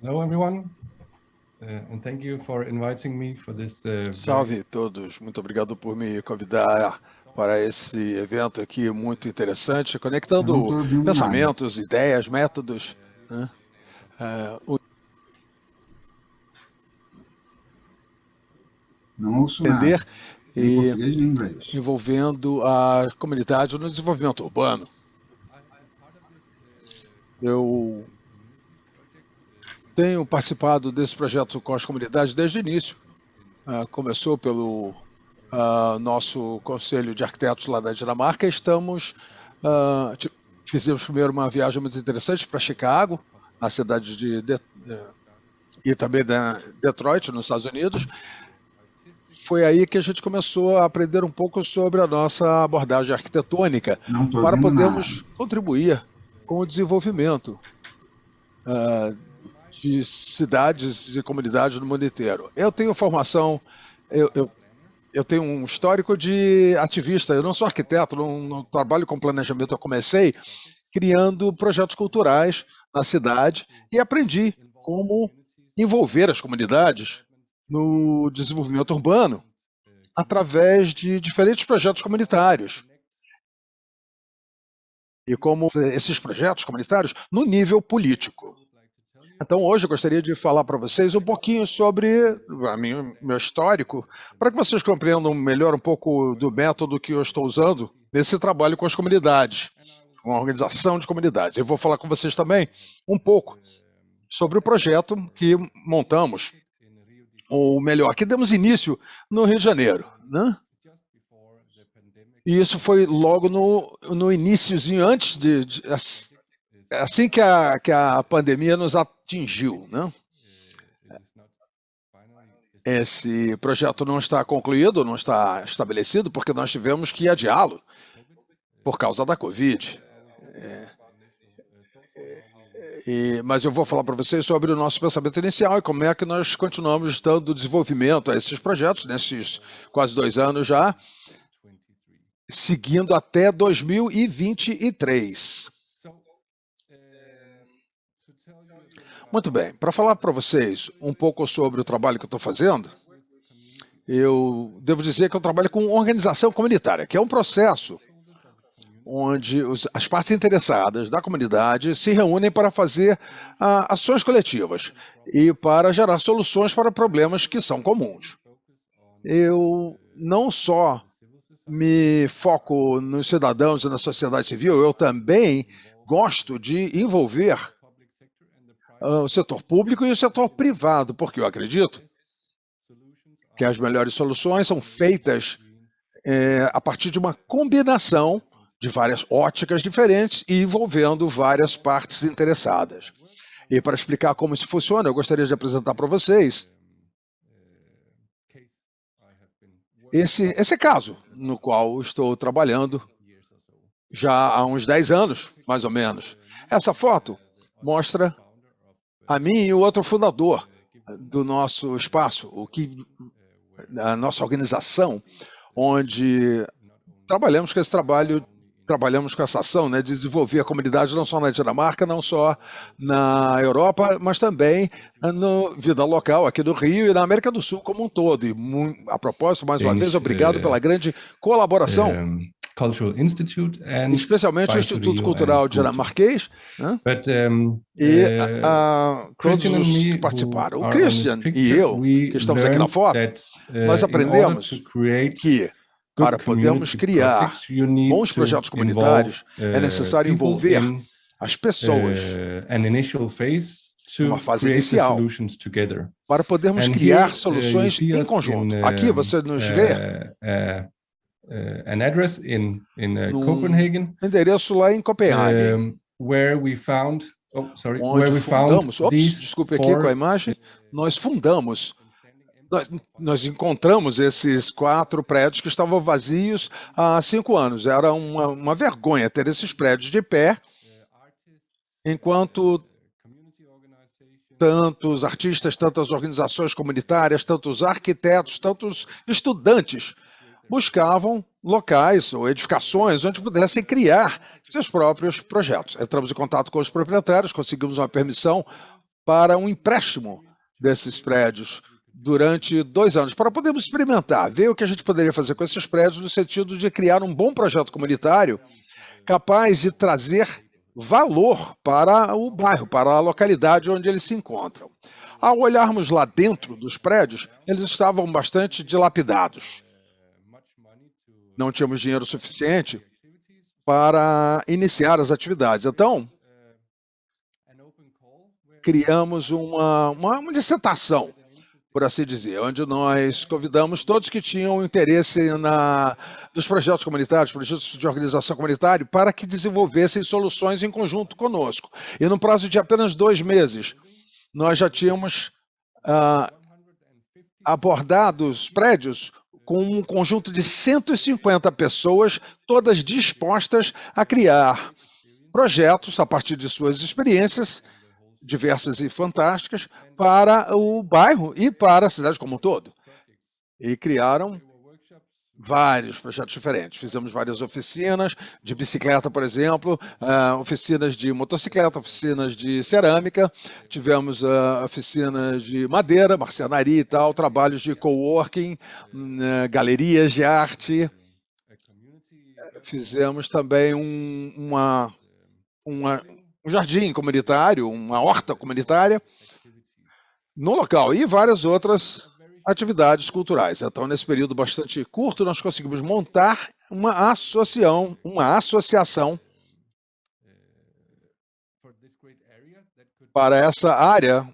Hello, everyone, and thank you for inviting me for this. Salve todos, muito obrigado por me convidar para esse evento aqui muito interessante, conectando pensamentos, ideias, métodos, né? Não ouço Entender nada, nem e português nem inglês. envolvendo a comunidade no desenvolvimento urbano. Eu tenho participado desse projeto com as comunidades desde o início. Começou pelo nosso conselho de arquitetos lá da Dinamarca. Fizemos primeiro uma viagem muito interessante para Chicago, na cidade e também da Detroit, nos Estados Unidos. Foi aí que a gente começou a aprender um pouco sobre a nossa abordagem arquitetônica para podermos contribuir com o desenvolvimento de cidades e comunidades no mundo inteiro. Eu tenho formação, eu tenho um histórico de ativista, eu não sou arquiteto, não trabalho com planejamento, eu comecei criando projetos culturais na cidade e aprendi como envolver as comunidades no desenvolvimento urbano através de diferentes projetos comunitários. E como esses projetos comunitários no nível político. Então, hoje eu gostaria de falar para vocês um pouquinho sobre meu histórico, para que vocês compreendam melhor um pouco do método que eu estou usando nesse trabalho com as comunidades, com a organização de comunidades. Eu vou falar com vocês também um pouco sobre o projeto que montamos, ou melhor, que demos início no Rio de Janeiro, né? E isso foi logo no iniciozinho, antes assim que a pandemia nos atingiu, né? Esse projeto não está concluído, não está estabelecido, porque nós tivemos que adiá-lo por causa da Covid. Mas eu vou falar para vocês sobre o nosso pensamento inicial e como é que nós continuamos dando desenvolvimento a esses projetos, nesses quase 2 anos já, seguindo até 2023. Muito bem, para falar para vocês um pouco sobre o trabalho que eu estou fazendo, eu devo dizer que eu trabalho com organização comunitária, que é um processo onde as partes interessadas da comunidade se reúnem para fazer ações coletivas e para gerar soluções para problemas que são comuns. Eu não só me foco nos cidadãos e na sociedade civil, eu também gosto de envolver o setor público e o setor privado, porque eu acredito que as melhores soluções são feitas a partir de uma combinação de várias óticas diferentes e envolvendo várias partes interessadas. E para explicar como isso funciona, eu gostaria de apresentar para vocês esse caso no qual estou trabalhando já há uns 10 anos, mais ou menos. Essa foto mostra a mim e o outro fundador do nosso espaço, a nossa organização, onde trabalhamos com esse trabalho, trabalhamos com essa ação, né, de desenvolver a comunidade não só na Dinamarca, não só na Europa, mas também na vida local aqui do Rio e na América do Sul como um todo. E a propósito, mais uma vez, obrigado pela grande colaboração. Cultural Institute especialmente o Instituto Cultural Dinamarquês, né? Todos os que participaram. O Christian e eu, que estamos aqui na foto, nós aprendemos que para podermos criar bons projetos comunitários, é necessário envolver as pessoas numa fase inicial, para podermos criar soluções em conjunto. Aqui você nos vê an address in Copenhagen, endereço lá em Copenhague, where we found desculpe aqui com a imagem, nós encontramos esses 4 prédios que estavam vazios há 5 anos. Era uma vergonha ter esses prédios de pé, enquanto tantos artistas, tantas organizações comunitárias, tantos arquitetos, tantos estudantes buscavam locais ou edificações onde pudessem criar seus próprios projetos. Entramos em contato com os proprietários, conseguimos uma permissão para um empréstimo desses prédios durante 2 anos, para podermos experimentar, ver o que a gente poderia fazer com esses prédios no sentido de criar um bom projeto comunitário capaz de trazer valor para o bairro, para a localidade onde eles se encontram. Ao olharmos lá dentro dos prédios, eles estavam bastante dilapidados. Não tínhamos dinheiro suficiente para iniciar as atividades. Então, criamos uma licitação, por assim dizer, onde nós convidamos todos que tinham interesse nos projetos comunitários, projetos de organização comunitária, para que desenvolvessem soluções em conjunto conosco. E no prazo de apenas 2 meses, nós já tínhamos abordado os prédios com um conjunto de 150 pessoas, todas dispostas a criar projetos a partir de suas experiências diversas e fantásticas para o bairro e para a cidade como um todo. E criaram vários projetos diferentes. Fizemos várias oficinas de bicicleta, por exemplo, oficinas de motocicleta, oficinas de cerâmica, tivemos oficinas de madeira, marcenaria e tal, trabalhos de coworking, galerias de arte. Fizemos também um jardim comunitário, uma horta comunitária no local e várias outras atividades culturais. Então, nesse período bastante curto, nós conseguimos montar uma associação para essa área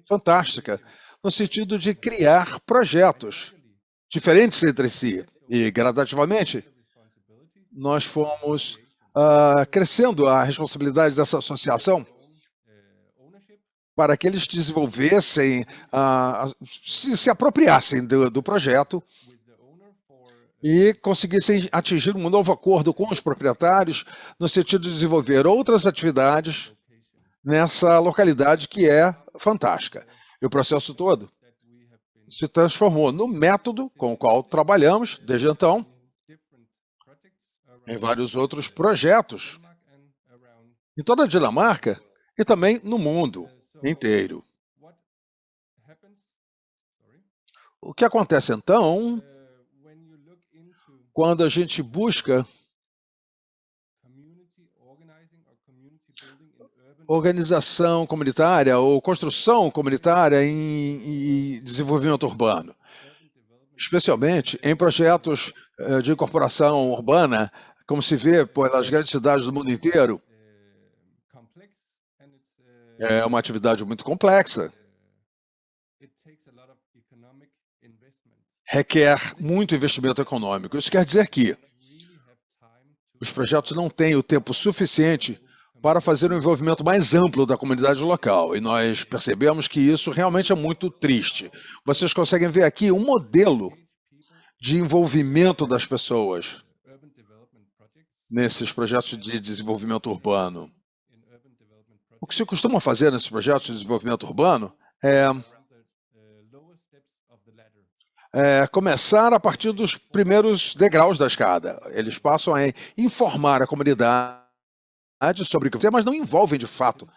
fantástica, no sentido de criar projetos diferentes entre si. E, gradativamente, nós fomos crescendo a responsabilidade dessa associação para que eles desenvolvessem, se apropriassem do projeto e conseguissem atingir um novo acordo com os proprietários no sentido de desenvolver outras atividades nessa localidade que é fantástica. E o processo todo se transformou no método com o qual trabalhamos desde então em vários outros projetos em toda a Dinamarca e também no mundo inteiro. O que acontece então quando a gente busca organização comunitária ou construção comunitária em desenvolvimento urbano, especialmente em projetos de incorporação urbana, como se vê pelas grandes cidades do mundo inteiro? É uma atividade muito complexa. Requer muito investimento econômico. Isso quer dizer que os projetos não têm o tempo suficiente para fazer um envolvimento mais amplo da comunidade local. E nós percebemos que isso realmente é muito triste. Vocês conseguem ver aqui um modelo de envolvimento das pessoas nesses projetos de desenvolvimento urbano. O que se costuma fazer nesses projetos de desenvolvimento urbano é começar a partir dos primeiros degraus da escada. Eles passam a informar a comunidade sobre o que fazer, mas não envolvem, de fato,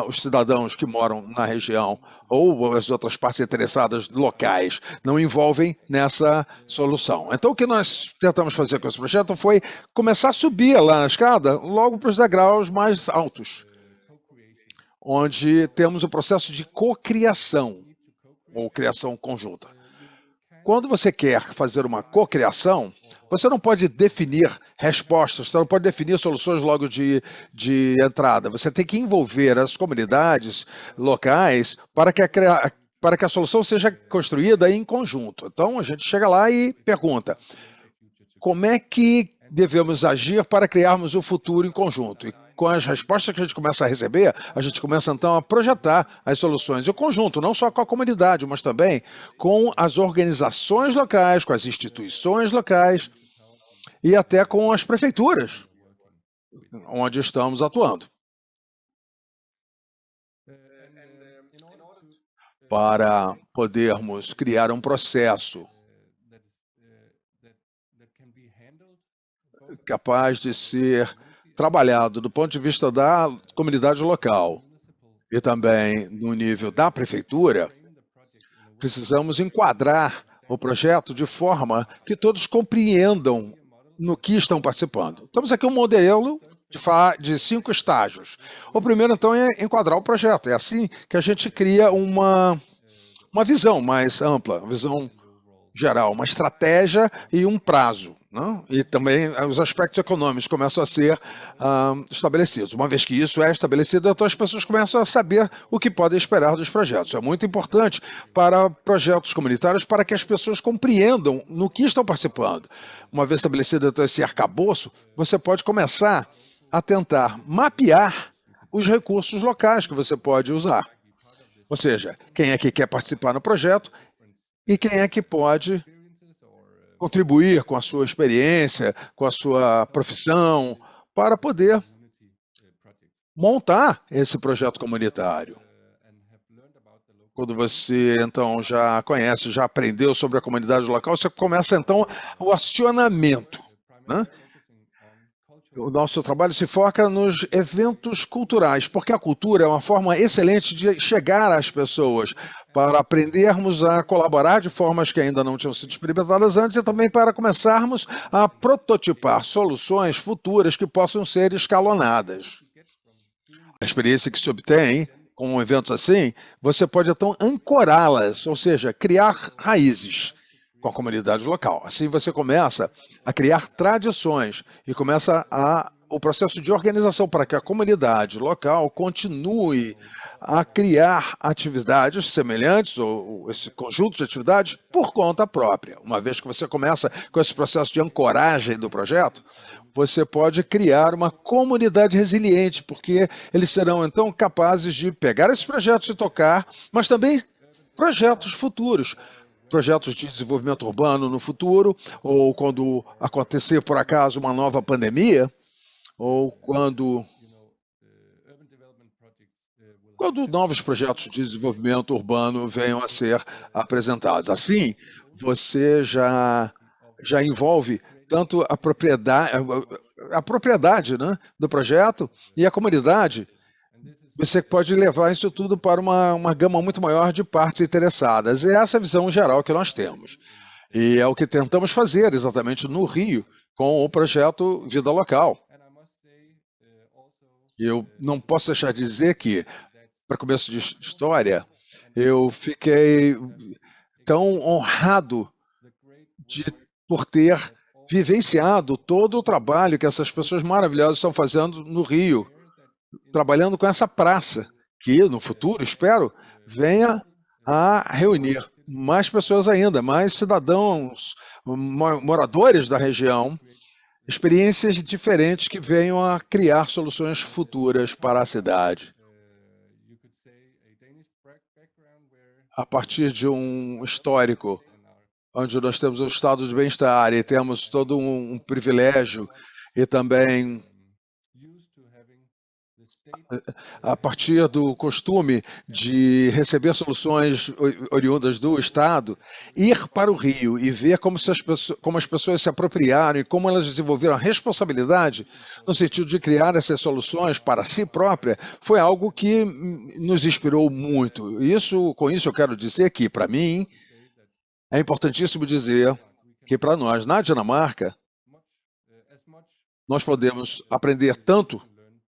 os cidadãos que moram na região ou as outras partes interessadas locais, não envolvem nessa solução. Então, o que nós tentamos fazer com esse projeto foi começar a subir lá na escada, logo para os degraus mais altos, onde temos o processo de cocriação, ou criação conjunta. Quando você quer fazer uma cocriação, você não pode definir respostas, você não pode definir soluções logo de entrada. Você tem que envolver as comunidades locais para que a solução seja construída em conjunto. Então, a gente chega lá e pergunta, como é que devemos agir para criarmos o futuro em conjunto? E com as respostas que a gente começa a receber, a gente começa então a projetar as soluções em conjunto, não só com a comunidade, mas também com as organizações locais, com as instituições locais e até com as prefeituras, onde estamos atuando. Para podermos criar um processo capaz de ser trabalhado do ponto de vista da comunidade local e também no nível da prefeitura, precisamos enquadrar o projeto de forma que todos compreendam no que estão participando. Temos aqui um modelo de 5 estágios. O primeiro, então, é enquadrar o projeto. É assim que a gente cria uma visão mais ampla, uma visão geral, uma estratégia e um prazo, né? E também os aspectos econômicos começam a ser estabelecidos. Uma vez que isso é estabelecido, então as pessoas começam a saber o que podem esperar dos projetos. É muito importante para projetos comunitários para que as pessoas compreendam no que estão participando. Uma vez estabelecido então, esse arcabouço, você pode começar a tentar mapear os recursos locais que você pode usar. Ou seja, quem é que quer participar no projeto e quem é que pode contribuir com a sua experiência, com a sua profissão, para poder montar esse projeto comunitário. Quando você, então, já conhece, já aprendeu sobre a comunidade local, você começa, então, o acionamento, né? O nosso trabalho se foca nos eventos culturais, porque a cultura é uma forma excelente de chegar às pessoas, para aprendermos a colaborar de formas que ainda não tinham sido experimentadas antes e também para começarmos a prototipar soluções futuras que possam ser escalonadas. A experiência que se obtém com eventos assim, você pode então ancorá-las, ou seja, criar raízes com a comunidade local. Assim você começa a criar tradições e começa o processo de organização para que a comunidade local continue a criar atividades semelhantes, ou esse conjunto de atividades, por conta própria. Uma vez que você começa com esse processo de ancoragem do projeto, você pode criar uma comunidade resiliente, porque eles serão, então, capazes de pegar esses projetos e tocar, mas também projetos futuros, projetos de desenvolvimento urbano no futuro, ou quando acontecer, por acaso, uma nova pandemia, ou quando novos projetos de desenvolvimento urbano venham a ser apresentados. Assim, você já envolve tanto a propriedade, né, do projeto e a comunidade. Você pode levar isso tudo para uma gama muito maior de partes interessadas. É essa a visão geral que nós temos. E é o que tentamos fazer exatamente no Rio, com o projeto Vida Local. Eu não posso deixar de dizer que, para começo de história, eu fiquei tão honrado por ter vivenciado todo o trabalho que essas pessoas maravilhosas estão fazendo no Rio, trabalhando com essa praça, que no futuro, espero, venha a reunir mais pessoas ainda, mais cidadãos, moradores da região, experiências diferentes que venham a criar soluções futuras para a cidade. A partir de um histórico, onde nós temos o estado de bem-estar e temos todo um privilégio e também a partir do costume de receber soluções oriundas do Estado, ir para o Rio e ver como as pessoas se apropriaram e como elas desenvolveram a responsabilidade no sentido de criar essas soluções para si própria, foi algo que nos inspirou muito. Com isso eu quero dizer que, para mim, é importantíssimo dizer que, para nós, na Dinamarca, nós podemos aprender tanto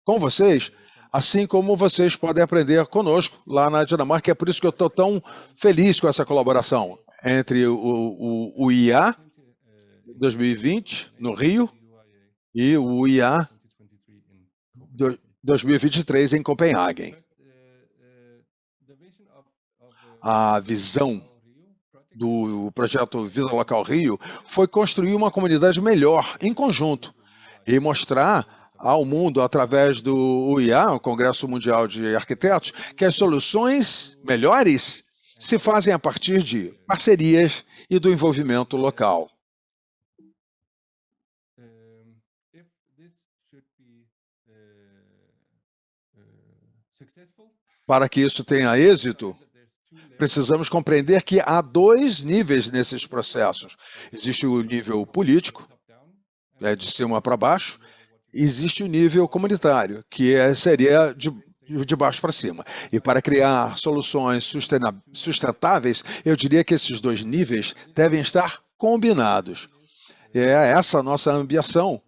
com vocês, assim como vocês podem aprender conosco lá na Dinamarca. É por isso que eu estou tão feliz com essa colaboração entre o IA 2020 no Rio e o IA 2023 em Copenhague. A visão do projeto Vida Local Rio foi construir uma comunidade melhor, em conjunto, e mostrar ao mundo, através do UIA, o Congresso Mundial de Arquitetos, que as soluções melhores se fazem a partir de parcerias e do envolvimento local. Para que isso tenha êxito, precisamos compreender que há 2 níveis nesses processos. Existe o nível político, de cima para baixo, existe o nível comunitário, que seria de baixo para cima. E para criar soluções sustentáveis, eu diria que esses dois níveis devem estar combinados. É essa a nossa ambição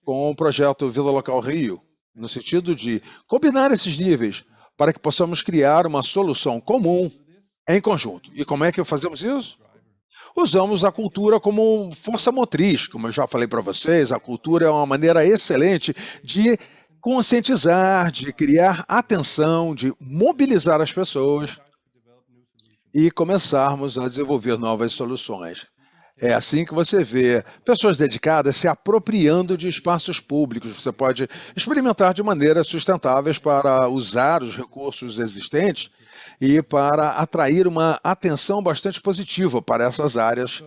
com o projeto Vida Local Rio, no sentido de combinar esses níveis para que possamos criar uma solução comum em conjunto. E como é que fazemos isso? Usamos a cultura como força motriz. Como eu já falei para vocês, a cultura é uma maneira excelente de conscientizar, de criar atenção, de mobilizar as pessoas e começarmos a desenvolver novas soluções. É assim que você vê pessoas dedicadas se apropriando de espaços públicos. Você pode experimentar de maneiras sustentáveis para usar os recursos existentes e para atrair uma atenção bastante positiva para essas áreas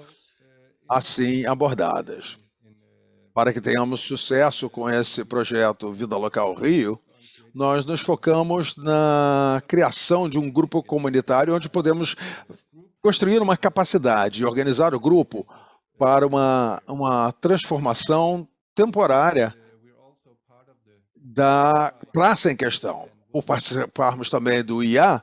assim abordadas. Para que tenhamos sucesso com esse projeto Vida Local Rio, nós nos focamos na criação de um grupo comunitário onde podemos construir uma capacidade e organizar o grupo para uma transformação temporária da praça em questão. Por participarmos também do IA,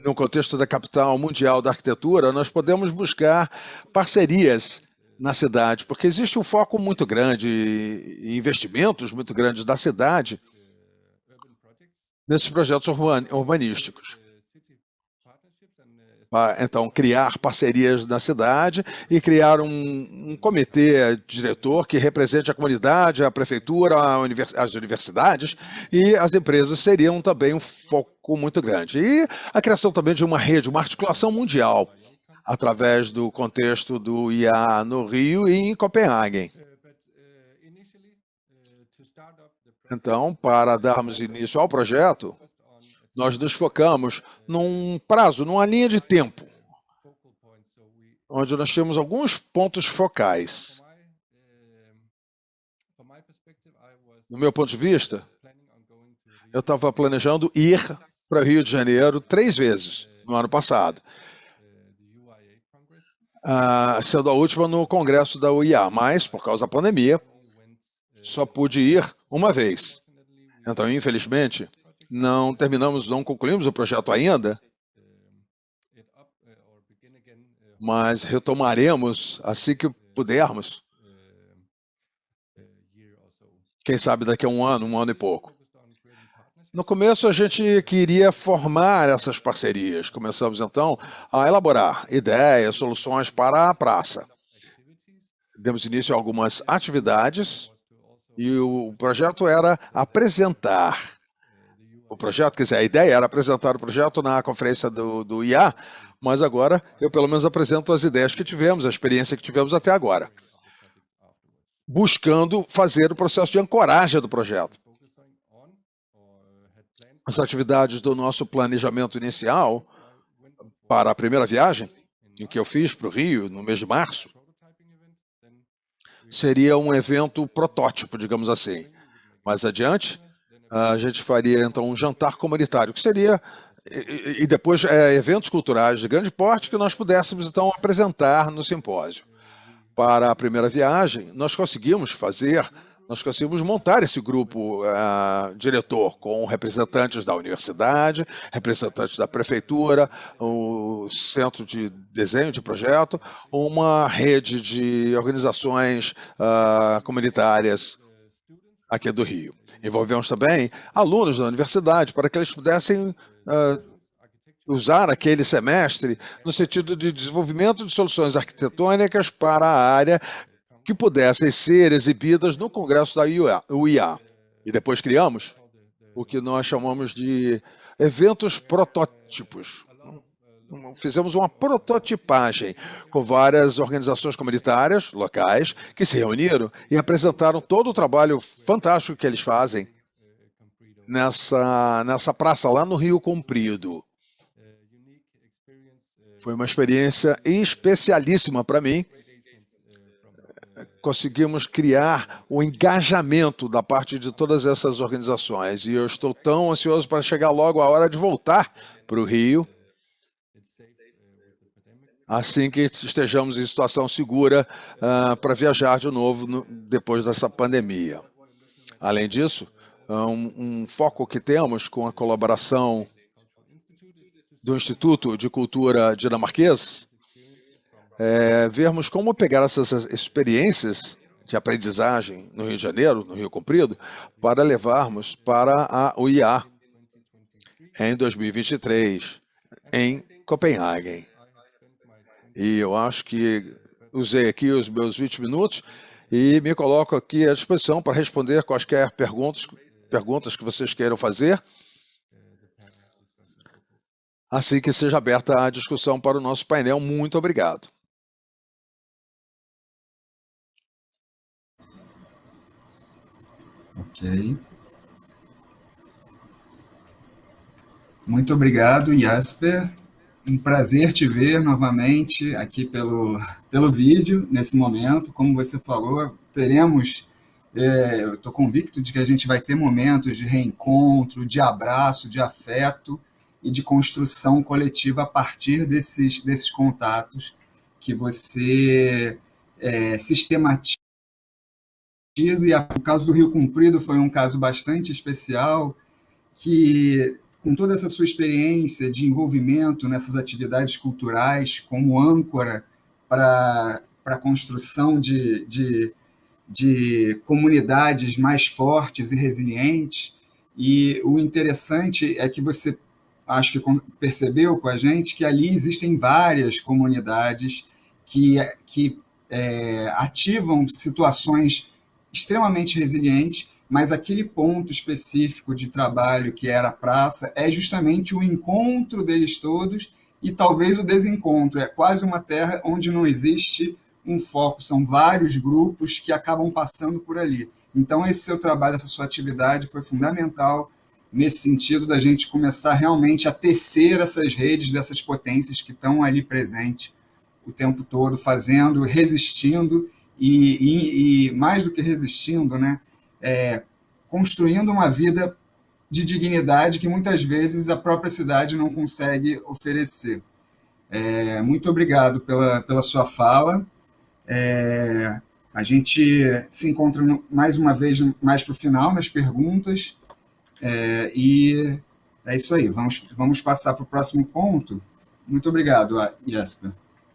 no contexto da capital mundial da arquitetura, nós podemos buscar parcerias na cidade, porque existe um foco muito grande, investimentos muito grandes da cidade nesses projetos urbanísticos. Então, criar parcerias na cidade e criar um comitê diretor que represente a comunidade, a prefeitura, as universidades e as empresas seriam também um foco muito grande. E a criação também de uma rede, uma articulação mundial, através do contexto do IA no Rio e em Copenhague. Então, para darmos início ao projeto, nós nos focamos num prazo, numa linha de tempo, onde nós temos alguns pontos focais. No meu ponto de vista, eu estava planejando ir para o Rio de Janeiro 3 vezes no ano passado, sendo a última no congresso da UIA, mas, por causa da pandemia, só pude ir uma vez. Então, infelizmente, não concluímos o projeto ainda, mas retomaremos assim que pudermos. Quem sabe daqui a um ano e pouco. No começo, a gente queria formar essas parcerias. Começamos, então, a elaborar ideias, soluções para a praça. Demos início a algumas atividades e o projeto era apresentar o projeto, quer dizer, a ideia era apresentar o projeto na conferência do IA, mas agora eu pelo menos apresento as ideias que tivemos, a experiência que tivemos até agora, buscando fazer o processo de ancoragem do projeto. As atividades do nosso planejamento inicial para a primeira viagem, em que eu fiz para o Rio no mês de março, seria um evento protótipo, digamos assim. Mais adiante, a gente faria, então, um jantar comunitário, que seria, e depois, eventos culturais de grande porte que nós pudéssemos, então, apresentar no simpósio. Para a primeira viagem, nós conseguimos montar esse grupo diretor com representantes da universidade, representantes da prefeitura, o centro de desenho de projeto, uma rede de organizações comunitárias aqui do Rio. Envolvemos também alunos da universidade para que eles pudessem usar aquele semestre no sentido de desenvolvimento de soluções arquitetônicas para a área que pudessem ser exibidas no congresso da UIA. E depois criamos o que nós chamamos de eventos protótipos. Fizemos uma prototipagem com várias organizações comunitárias locais que se reuniram e apresentaram todo o trabalho fantástico que eles fazem nessa praça lá no Rio Comprido. Foi uma experiência especialíssima para mim. Conseguimos criar o engajamento da parte de todas essas organizações e eu estou tão ansioso para chegar logo a hora de voltar para o Rio, assim que estejamos em situação segura para viajar de novo depois dessa pandemia. Além disso, um foco que temos com a colaboração do Instituto de Cultura Dinamarquês é vermos como pegar essas experiências de aprendizagem no Rio de Janeiro, no Rio Comprido, para levarmos para o IA em 2023, em Copenhague. E eu acho que usei aqui os meus 20 minutos e me coloco aqui à disposição para responder quaisquer perguntas que vocês queiram fazer, assim que seja aberta a discussão para o nosso painel. Muito obrigado. Ok. Muito obrigado, Jasper. Um prazer te ver novamente aqui pelo vídeo, nesse momento. Como você falou, teremos, eu estou convicto de que a gente vai ter momentos de reencontro, de abraço, de afeto e de construção coletiva a partir desses contatos que você sistematiza. E o caso do Rio Comprido foi um caso bastante especial, que com toda essa sua experiência de envolvimento nessas atividades culturais como âncora para a construção de comunidades mais fortes e resilientes. E o interessante é que você, acho que percebeu com a gente, que ali existem várias comunidades que ativam situações extremamente resilientes, mas aquele ponto específico de trabalho que era a praça é justamente o encontro deles todos e talvez o desencontro. É quase uma terra onde não existe um foco, são vários grupos que acabam passando por ali. Então, esse seu trabalho, essa sua atividade foi fundamental nesse sentido da gente começar realmente a tecer essas redes dessas potências que estão ali presentes o tempo todo, fazendo, resistindo e mais do que resistindo, né, construindo uma vida de dignidade que muitas vezes a própria cidade não consegue oferecer. Muito obrigado pela sua fala. A gente se encontra mais uma vez mais para o final nas perguntas. E é isso aí. Vamos passar para o próximo ponto. Muito obrigado, Jasper.